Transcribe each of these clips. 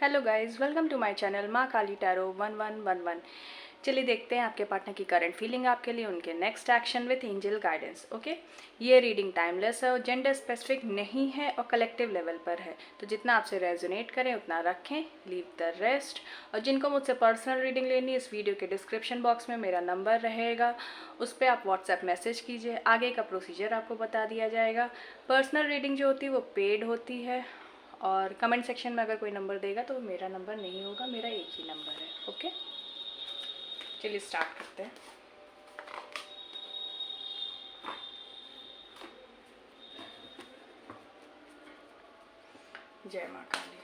Hello guys, welcome to my channel Maa Kali tarot 1111। चलिए देखते हैं आपके पार्टनर की करंट फीलिंग आपके लिए, उनके next action with angel guidance. Okay, ये रीडिंग टाइमलेस है और जेंडर स्पेसिफिक नहीं है और कलेक्टिव लेवल पर है, तो जितना आपसे रेजोनेट करें उतना रखें, लीव द रेस्ट। और जिनको मुझसे पर्सनल रीडिंग लेनी है, इस वीडियो के डिस्क्रिप्शन बॉक्स में मेरा नंबर रहेगा, उस पर आप व्हाट्सएप मैसेज कीजिए, आगे का प्रोसीजर आपको बता दिया जाएगा। पर्सनल रीडिंग जो होती है वो पेड होती है, और कमेंट सेक्शन में अगर कोई नंबर देगा तो मेरा नंबर नहीं होगा, मेरा एक ही नंबर है। ओके, चलिए स्टार्ट करते हैं। जय माँ काली,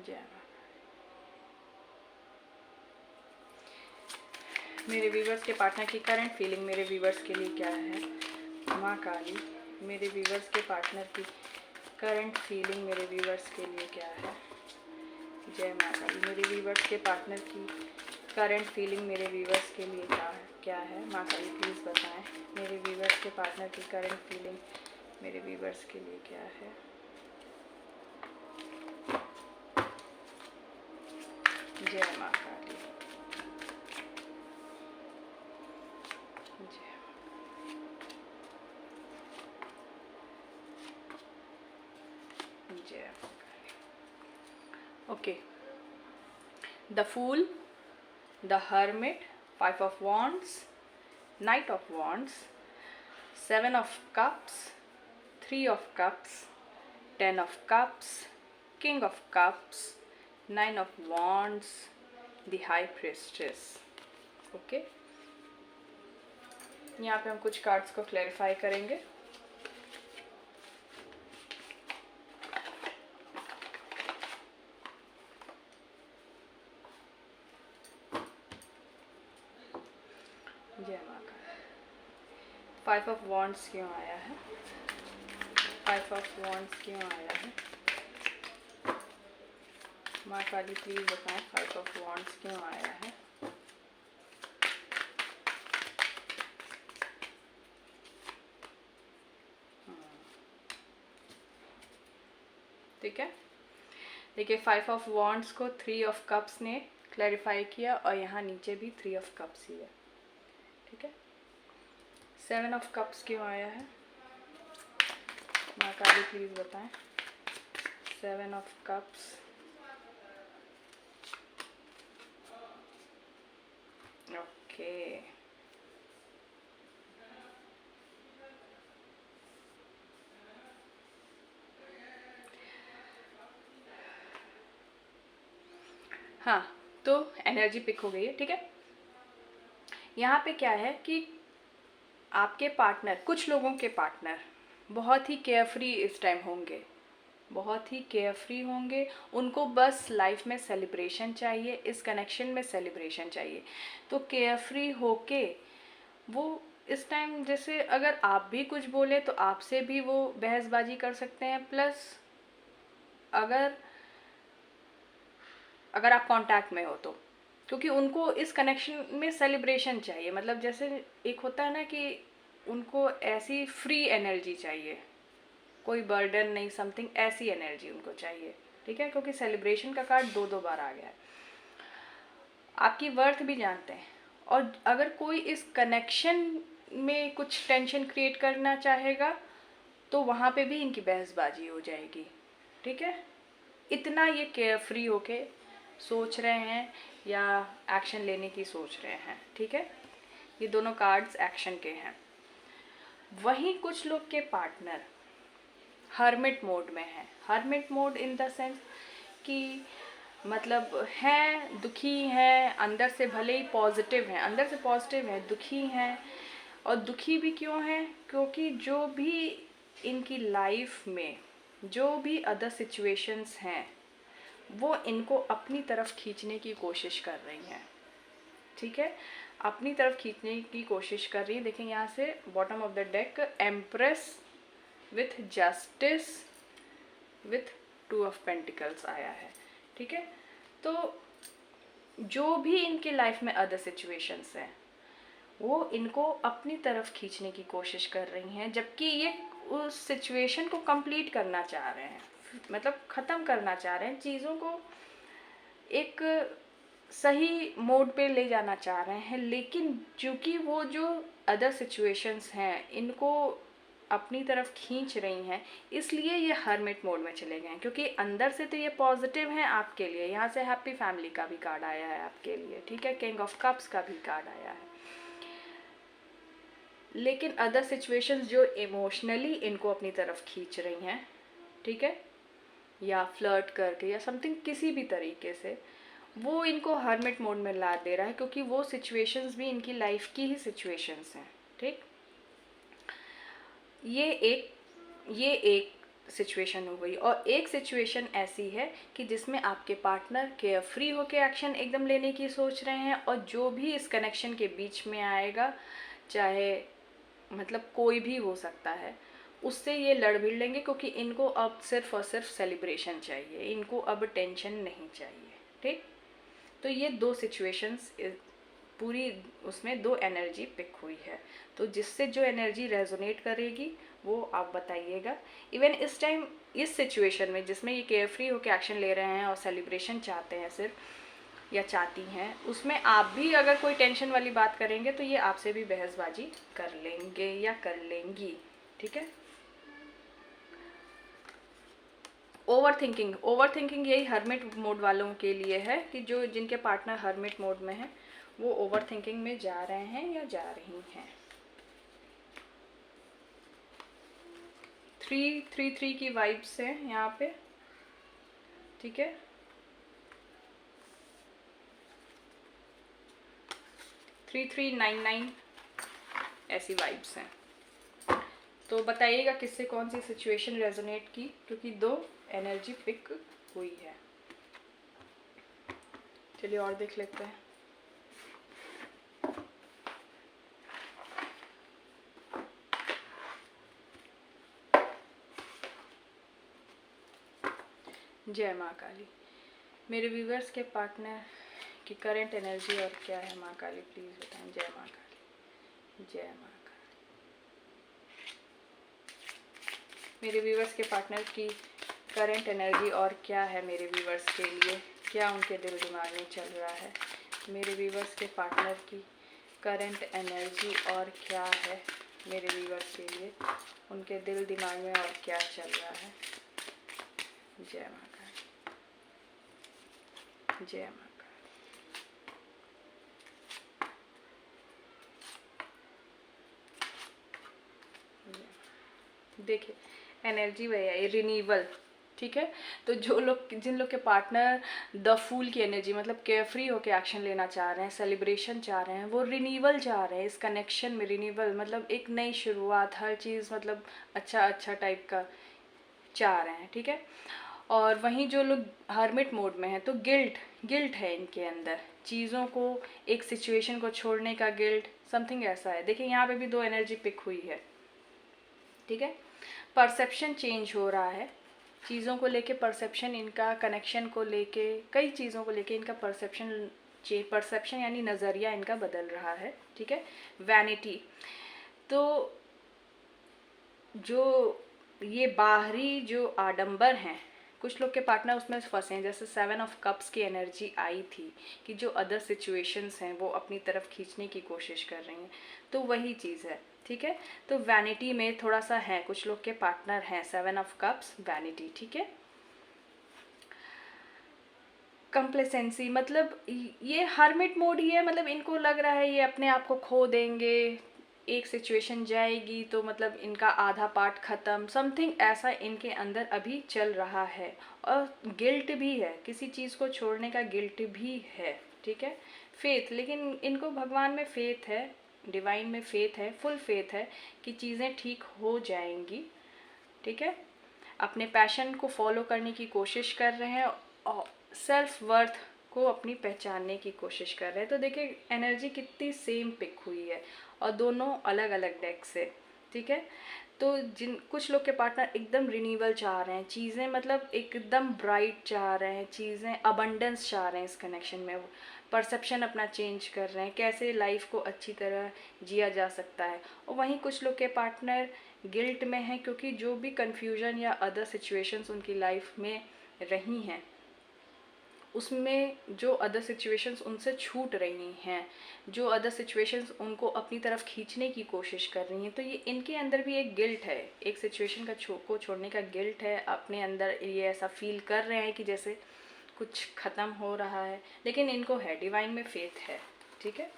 जय माँ। मेरे व्यूवर्स के पार्टनर की करंट फीलिंग मेरे व्यूवर्स के लिए क्या है? माँ काली, मेरे व्यूवर्स के पार्टनर की करंट फीलिंग मेरे व्यूवर्स के लिए क्या है? जय माँ काली, मेरे व्यूवर्स के पार्टनर की करंट फीलिंग मेरे व्यूवर्स के लिए क्या है? माँ काली प्लीज़ बताएं, मेरे व्यूवर्स के पार्टनर की करंट फीलिंग मेरे व्यूवर्स के लिए क्या है? जय माँ काली, जय। जय माँ Kali. Okay, the fool, the hermit, 5 of wands, knight of wands, 7 of cups, 3 of cups, 10 of cups, king of cups, 9 of wands, the high priestess। Okay, यहाँ पे हम कुछ कार्ड्स को क्लैरिफाई करेंगे। जय माँ काली, 5 of wands क्यों आया है? 5 of wands क्यों आया है? माँ काली प्लीज बताएं, 5 of wands क्यों आया है? ठीक है, देखिए 5 of wands को 3 of cups ने क्लैरिफाई किया, और यहाँ नीचे भी 3 of cups ही है। ठीक है, 7 of cups क्यों आया है? माँ काली प्लीज बताएं, 7 of cups। ओके, हाँ, तो एनर्जी पिक हो गई है। ठीक है, यहाँ पे क्या है कि आपके पार्टनर, कुछ लोगों के पार्टनर बहुत ही केयरफ्री इस टाइम होंगे, बहुत ही केयरफ्री होंगे। उनको बस लाइफ में सेलिब्रेशन चाहिए, इस कनेक्शन में सेलिब्रेशन चाहिए। तो केयरफ्री होके वो इस टाइम, जैसे अगर आप भी कुछ बोले तो आपसे भी वो बहसबाजी कर सकते हैं, प्लस अगर आप कांटेक्ट में हो तो, क्योंकि उनको इस कनेक्शन में सेलिब्रेशन चाहिए। मतलब जैसे एक होता है ना कि उनको ऐसी फ्री एनर्जी चाहिए, कोई बर्डन नहीं, समथिंग ऐसी एनर्जी उनको चाहिए। ठीक है, क्योंकि सेलिब्रेशन का कार्ड दो बार आ गया है। आपकी वर्थ भी जानते हैं, और अगर कोई इस कनेक्शन में कुछ टेंशन क्रिएट करना चाहेगा तो वहाँ पे भी इनकी बहसबाजी हो जाएगी। ठीक है, इतना ये केयरफ्री होके सोच रहे हैं या एक्शन लेने की सोच रहे हैं। ठीक है, ये दोनों कार्ड्स एक्शन के हैं। वहीं कुछ लोग के पार्टनर हर्मिट मोड में है। Hermit mode in the sense कि मतलब हैं, दुखी हैं, अंदर से भले ही पॉजिटिव हैं, अंदर से पॉजिटिव हैं, दुखी हैं। और दुखी भी क्यों हैं? क्योंकि जो भी इनकी लाइफ में जो भी अदर सिचुएशंस हैं वो इनको अपनी तरफ खींचने की कोशिश कर रही हैं। ठीक है, अपनी तरफ खींचने की कोशिश कर रही है। देखें यहाँ से bottom of the deck, empress with justice with 2 of pentacles आया है। ठीक है, तो जो भी इनके लाइफ में अदर सिचुएशंस हैं वो इनको अपनी तरफ खींचने की कोशिश कर रही हैं, जबकि ये उस सिचुएशन को कंप्लीट करना चाह रहे हैं, मतलब ख़त्म करना चाह रहे हैं, चीज़ों को एक सही मोड पे ले जाना चाह रहे हैं, लेकिन चूंकि वो जो अदर सिचुएशंस हैं इनको अपनी तरफ खींच रही हैं, इसलिए ये हर्मिट मोड में चले गए हैं। क्योंकि अंदर से तो ये पॉजिटिव हैं आपके लिए, यहाँ से हैप्पी फैमिली का भी कार्ड आया है आपके लिए, ठीक है, किंग ऑफ कप्स का भी कार्ड आया है, लेकिन अदर सिचुएशंस जो इमोशनली इनको अपनी तरफ खींच रही हैं, ठीक है, या फ्लर्ट करके या समथिंग किसी भी तरीके से, वो इनको हर्मिट मोड में ला दे रहा है, क्योंकि वो सिचुएशंस भी इनकी लाइफ की ही सिचुएशंस हैं, ठीक। ये एक सिचुएशन हो गई, और एक सिचुएशन ऐसी है कि जिसमें आपके पार्टनर केयर फ्री होकर एक्शन एकदम लेने की सोच रहे हैं, और जो भी इस कनेक्शन के बीच में आएगा, चाहे मतलब कोई भी हो सकता है, उससे ये लड़ भिड़ लेंगे, क्योंकि इनको अब सिर्फ और सिर्फ सेलिब्रेशन चाहिए, इनको अब टेंशन नहीं चाहिए, ठीक। तो ये दो सिचुएशंस पूरी उसमें दो एनर्जी पिक हुई है, तो जिससे जो एनर्जी रेजोनेट करेगी वो आप बताइएगा। इवन इस टाइम इस सिचुएशन में जिसमें ये केयर फ्री होकर एक्शन ले रहे हैं और सेलिब्रेशन चाहते हैं सिर्फ या चाहती हैं, उसमें आप भी अगर कोई टेंशन वाली बात करेंगे तो ये आपसे भी बहसबाजी कर लेंगे या कर लेंगी, ठीक है। ओवर थिंकिंग यही हर्मिट मोड वालों के लिए है कि जो जिनके पार्टनर हर्मिट मोड में है वो ओवर थिंकिंग में जा रहे हैं या जा रही हैं। 3-3-3 की वाइब्स है यहाँ पे, ठीक है। 3399 ऐसी वाइब्स हैं। तो बताइएगा किससे कौन सी सिचुएशन रेजोनेट की, क्योंकि दो एनर्जी पिक हुई है। चलिए और देख लेते हैं। जय माँ काली। मेरे व्यूवर्स के पार्टनर की करंट एनर्जी और क्या है, माँ काली प्लीज़ बताएं। जय माँ काली, जय माँ काली। मेरे व्यूवर्स के पार्टनर की करंट एनर्जी और क्या है मेरे व्यूवर्स के लिए, क्या उनके दिल दिमाग में चल रहा है। मेरे व्यूवर्स के पार्टनर की करंट एनर्जी और क्या है मेरे व्यूवर्स के लिए, उनके दिल दिमाग में और क्या चल रहा है। जय माँ काली, जय माँ काली। देखिए एनर्जी वही है, रिन्यूअल, ठीक है। तो जो लोग जिन लोग के पार्टनर द फूल की एनर्जी मतलब केयर फ्री होकर एक्शन लेना चाह रहे हैं, सेलिब्रेशन चाह रहे हैं, वो रिन्यूअल चाह रहे हैं। इस कनेक्शन में रिन्यूअल मतलब एक नई शुरुआत, हर चीज़ मतलब अच्छा टाइप का चाह रहे हैं, ठीक है। और वहीं जो लोग हर्मिट मोड में हैं तो गिल्ट है इनके अंदर, चीज़ों को एक सिचुएशन को छोड़ने का गिल्ट, समथिंग ऐसा है। देखिए यहाँ पे भी दो एनर्जी पिक हुई है, ठीक है। परसेप्शन चेंज हो रहा है, चीज़ों को लेके परसेप्शन इनका, कनेक्शन को लेके, कई चीज़ों को लेके इनका परसेप्शन यानी नज़रिया इनका बदल रहा है, ठीक है। वैनिटी, तो जो ये बाहरी जो आडंबर हैं, कुछ लोग के पार्टनर उसमें फंसे हैं। जैसे 7 ऑफ कप्स की एनर्जी आई थी कि जो अदर सिचुएशंस हैं वो अपनी तरफ खींचने की कोशिश कर रही हैं, तो वही चीज़ है, ठीक है। तो वैनिटी में थोड़ा सा है, कुछ लोग के पार्टनर हैं 7 ऑफ कप्स वैनिटी, ठीक है। कंप्लेसेंसी मतलब ये हर्मिट मोड ही है, मतलब इनको लग रहा है ये अपने आप को खो देंगे, एक सिचुएशन जाएगी तो मतलब इनका आधा पार्ट ख़त्म, समथिंग ऐसा इनके अंदर अभी चल रहा है। और गिल्ट भी है, किसी चीज़ को छोड़ने का गिल्ट भी है, ठीक है। फेथ, लेकिन इनको भगवान में फेथ है, डिवाइन में फेथ है, फुल फेथ है कि चीज़ें ठीक हो जाएंगी, ठीक है। अपने पैशन को फॉलो करने की कोशिश कर रहे हैं और सेल्फ वर्थ को अपनी पहचानने की कोशिश कर रहे हैं। तो देखिए एनर्जी कितनी सेम पिक हुई है और दोनों अलग अलग डेक से, ठीक है। तो कुछ लोग के पार्टनर एकदम रिन्यूअल चाह रहे हैं, चीज़ें मतलब एकदम ब्राइट चाह रहे हैं, चीज़ें अबंडेंस चाह रहे हैं, इस कनेक्शन में परसेप्शन अपना चेंज कर रहे हैं, कैसे लाइफ को अच्छी तरह जिया जा सकता है। और वहीं कुछ लोग के पार्टनर गिल्ट में हैं, क्योंकि जो भी कन्फ्यूजन या अदर सिचुएशंस उनकी लाइफ में रही हैं, उसमें जो अदर सिचुएशंस उनसे छूट रही हैं, जो अदर सिचुएशंस उनको अपनी तरफ खींचने की कोशिश कर रही हैं, तो ये इनके अंदर भी एक गिल्ट है, एक सिचुएशन को छोड़ने का गिल्ट है। अपने अंदर ये ऐसा फील कर रहे हैं कि जैसे कुछ ख़त्म हो रहा है, लेकिन इनको है, डिवाइन में फेथ है। ठीक है,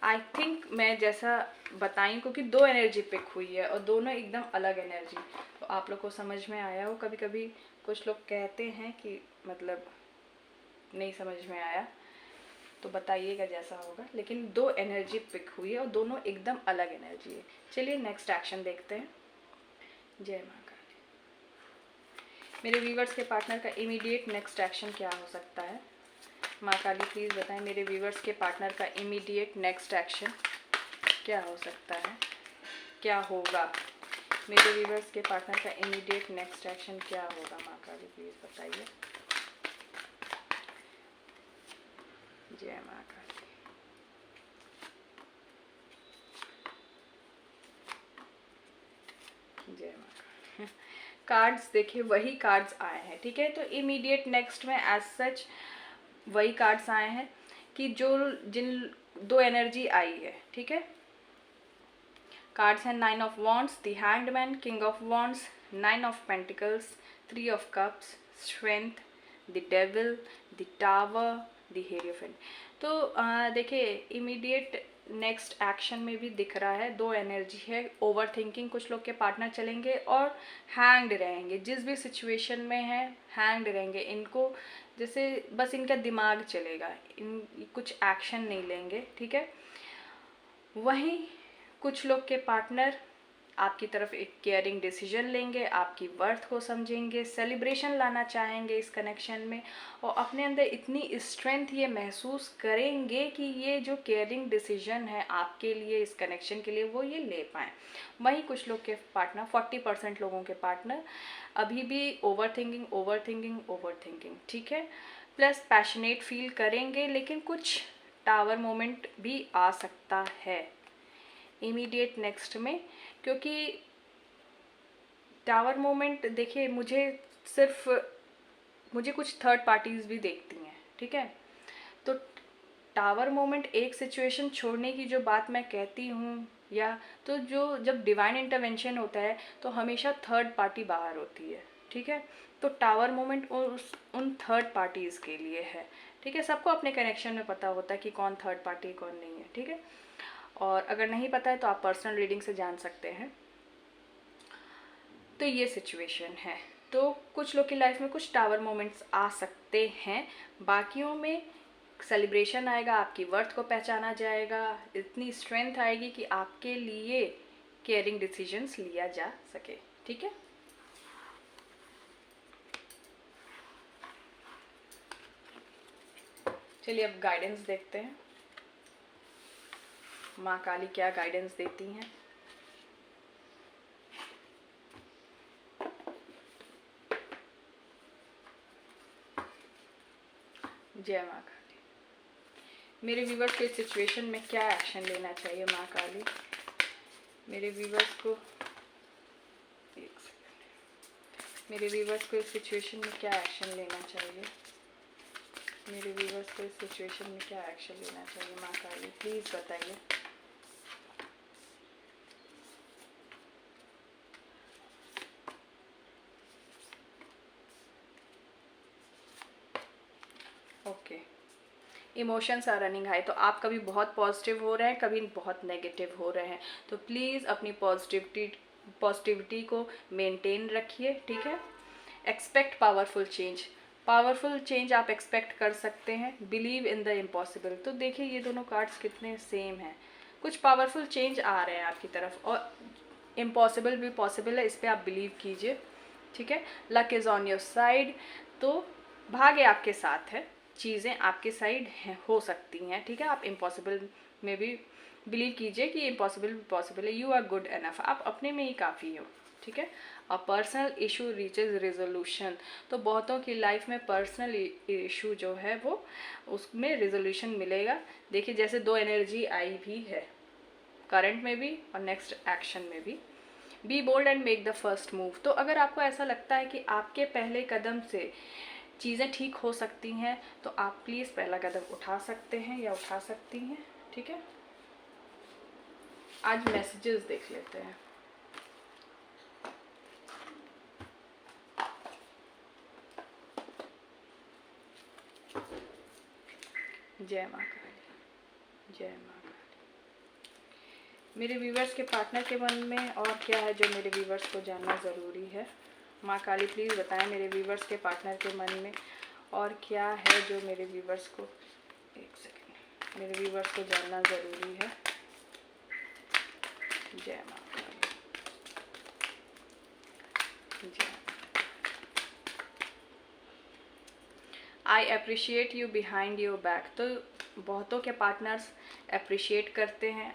आई थिंक मैं जैसा बताई, क्योंकि दो एनर्जी पिक हुई है और दोनों एकदम अलग एनर्जी, तो आप लोग को समझ में आया हो। कभी कभी कुछ लोग कहते हैं कि मतलब नहीं समझ में आया, तो बताइएगा जैसा होगा, लेकिन दो एनर्जी पिक हुई है और दोनों एकदम अलग एनर्जी है। चलिए नेक्स्ट एक्शन देखते हैं। जय माँ काली। मेरे व्यूवर्स के पार्टनर का इमीडिएट नेक्स्ट एक्शन क्या हो सकता है? माँ काली प्लीज़ बताएं मेरे व्यूवर्स के पार्टनर का इमीडिएट नेक्स्ट एक्शन क्या हो सकता है, क्या होगा? मेरे व्यूवर्स के पार्टनर का इमीडिएट नेक्स्ट एक्शन क्या होगा? माँ काली प्लीज़ बताइए। जय माँ काली। जय माँ काली। कार्ड्स देखिए, वही कार्ड्स आए हैं। ठीक है, तो इमीडिएट नेक्स्ट में एज सच वही कार्ड्स आए हैं कि जो जिन दो एनर्जी आई है। ठीक है, कार्ड्स हैं 9 of wands, the hangman, king of wands, 9 of pentacles, 3 of cups, strength, the devil, the tower, the hierophant. तो देखिए इमीडिएट नेक्स्ट एक्शन में भी दिख रहा है दो एनर्जी है। ओवर थिंकिंग, कुछ लोग के पार्टनर चलेंगे और हैंग्ड रहेंगे, जिस भी सिचुएशन में है हैंग्ड रहेंगे। इनको जैसे बस इनका दिमाग चलेगा, इन कुछ एक्शन नहीं लेंगे। ठीक है, वहीं कुछ लोग के पार्टनर आपकी तरफ एक केयरिंग डिसीजन लेंगे, आपकी वर्थ को समझेंगे, सेलिब्रेशन लाना चाहेंगे इस कनेक्शन में, और अपने अंदर इतनी स्ट्रेंथ ये महसूस करेंगे कि ये जो केयरिंग डिसीजन है आपके लिए, इस कनेक्शन के लिए, वो ये ले पाएँ। वहीं कुछ लोग के पार्टनर, 40% लोगों के पार्टनर अभी भी ओवर थिंकिंग। ठीक है, प्लस पैशनेट फील करेंगे, लेकिन कुछ टावर मोमेंट भी आ सकता है इमीडिएट नेक्स्ट में, क्योंकि टावर मोमेंट देखिए मुझे कुछ थर्ड पार्टीज भी देखती हैं। ठीक है, तो टावर मोमेंट एक सिचुएशन छोड़ने की जो बात मैं कहती हूँ, या तो जो जब डिवाइन इंटरवेंशन होता है तो हमेशा थर्ड पार्टी बाहर होती है। ठीक है, तो टावर मोमेंट उन थर्ड पार्टीज़ के लिए है। ठीक है, सबको अपने कनेक्शन में पता होता है कि कौन थर्ड पार्टी कौन नहीं है। ठीक है, और अगर नहीं पता है तो आप पर्सनल रीडिंग से जान सकते हैं। तो ये सिचुएशन है, तो कुछ लोग की लाइफ में कुछ टावर मोमेंट्स आ सकते हैं, बाकियों में सेलिब्रेशन आएगा, आपकी वर्थ को पहचाना जाएगा, इतनी स्ट्रेंथ आएगी कि आपके लिए केयरिंग डिसीजंस लिया जा सके। ठीक है, चलिए अब गाइडेंस देखते हैं, माँ काली क्या गाइडेंस देती हैं। जय माँ काली। मेरे व्यूवर्स को इस सिचुएशन में क्या एक्शन लेना चाहिए? माँ काली मेरे व्यूवर्स को, एक सेकंड, मेरे व्यूवर्स को इस सिचुएशन में क्या एक्शन लेना चाहिए? मेरे व्यूवर्स को इस सिचुएशन में क्या एक्शन लेना चाहिए? माँ काली प्लीज़ बताइए। Okay, emotions are running high, तो आप कभी बहुत पॉजिटिव हो रहे हैं, कभी बहुत नेगेटिव हो रहे हैं, तो प्लीज़ अपनी पॉजिटिविटी को मेंटेन रखिए। ठीक है, एक्सपेक्ट पावरफुल चेंज आप एक्सपेक्ट कर सकते हैं। बिलीव इन द इम्पॉसिबल, तो देखिए ये दोनों कार्ड्स कितने सेम हैं। कुछ पावरफुल चेंज आ रहे हैं आपकी तरफ, और इम्पॉसिबल भी पॉसिबल है, इस पर आप बिलीव कीजिए। ठीक है, luck is on your side, तो भाग्य आपके साथ है, चीज़ें आपके साइड हो सकती हैं। ठीक है, आप इम्पॉसिबल में भी बिलीव कीजिए कि इम्पॉसिबल भी पॉसिबल है। यू आर गुड एनफ, आप अपने में ही काफ़ी हो। ठीक है, a personal issue reaches resolution, तो बहुतों की लाइफ में पर्सनल इशू जो है वो उसमें रेजोल्यूशन मिलेगा। देखिए जैसे दो एनर्जी आई भी है, करंट में भी और नेक्स्ट एक्शन में भी। Be bold and make the first move. तो अगर आपको ऐसा लगता है कि आपके पहले कदम से चीज़ें ठीक हो सकती हैं तो आप प्लीज़ पहला कदम उठा सकते हैं या उठा सकती हैं। ठीक है, आज मैसेजेस देख लेते हैं। जय माँ काली, जय माँ काली। मेरे व्यूवर्स के पार्टनर के मन में और क्या है जो मेरे व्यूवर्स को जानना ज़रूरी है? माँ काली प्लीज़ बताएं मेरे व्यूवर्स के पार्टनर के मन में और क्या है जो मेरे व्यूवर्स को, एक सेकेंड, मेरे व्यूवर्स को जानना ज़रूरी है। जय माँ काली, जय। I appreciate you behind your back. तो बहुतों के पार्टनर्स अप्रिशिएट करते हैं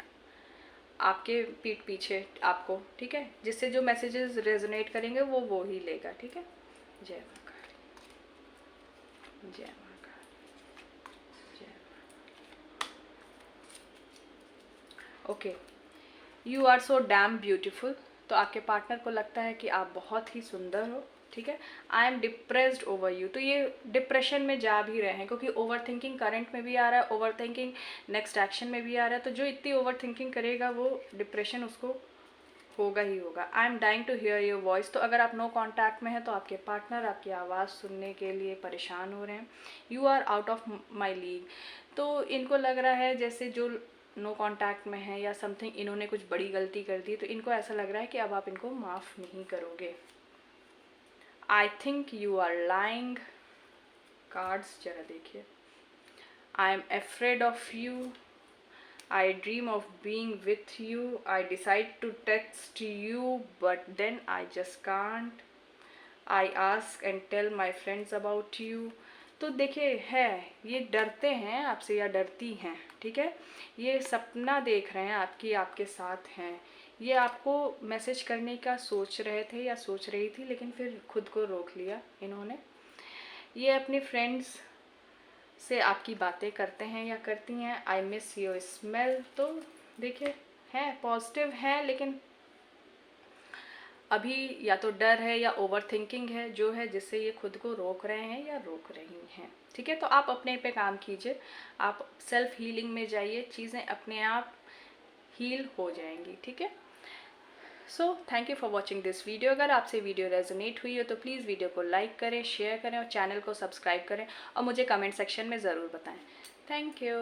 आपके पीठ पीछे आपको, ठीक है, जिससे जो मैसेजेस रेजोनेट करेंगे वो ही लेगा। ठीक है, जय माँ काली, जय माँ काली, जय। Okay, you are so damn beautiful. तो आपके पार्टनर को लगता है कि आप बहुत ही सुंदर हो। ठीक है, I am depressed over you. तो ये डिप्रेशन में जा भी रहे हैं क्योंकि ओवर थिंकिंग करंट में भी आ रहा है, ओवर थिंकिंग नेक्स्ट एक्शन में भी आ रहा है। तो जो इतनी ओवर थिंकिंग करेगा वो डिप्रेशन उसको होगा ही होगा। I am dying to hear your voice. तो अगर आप नो कॉन्टैक्ट में हैं तो आपके पार्टनर आपकी आवाज़ सुनने के लिए परेशान हो रहे हैं। You are out of my league. तो इनको लग रहा है जैसे जो नो कॉन्टैक्ट में है या समथिंग इन्होंने कुछ बड़ी गलती कर दी, तो इनको ऐसा लग रहा है कि अब आप इनको माफ़ नहीं करोगे। I think you are lying. Cards जरा देखिए। I am afraid of you. I dream of being with you. I decide to text you, but then I just can't. I ask and tell my friends about you. तो देखिए है, ये डरते हैं आपसे या डरती हैं। ठीक है, ये सपना देख रहे हैं आपकी, आपके साथ हैं। ये आपको मैसेज करने का सोच रहे थे या सोच रही थी, लेकिन फिर खुद को रोक लिया इन्होंने। ये अपने फ्रेंड्स से आपकी बातें करते हैं या करती हैं। I miss your smell. तो देखिए है, पॉजिटिव है, लेकिन अभी या तो डर है या ओवर थिंकिंग है जो है जिससे ये खुद को रोक रहे हैं या रोक रही हैं। ठीक है, तो आप अपने पे काम कीजिए, आप सेल्फ हीलिंग में जाइए, चीज़ें अपने आप हील हो जाएंगी। ठीक है, so thank you for watching this video. अगर आपसे वीडियो रेजोनेट हुई हो तो प्लीज़ वीडियो को लाइक करें, शेयर करें और चैनल को सब्सक्राइब करें और मुझे कमेंट सेक्शन में ज़रूर बताएं। Thank you.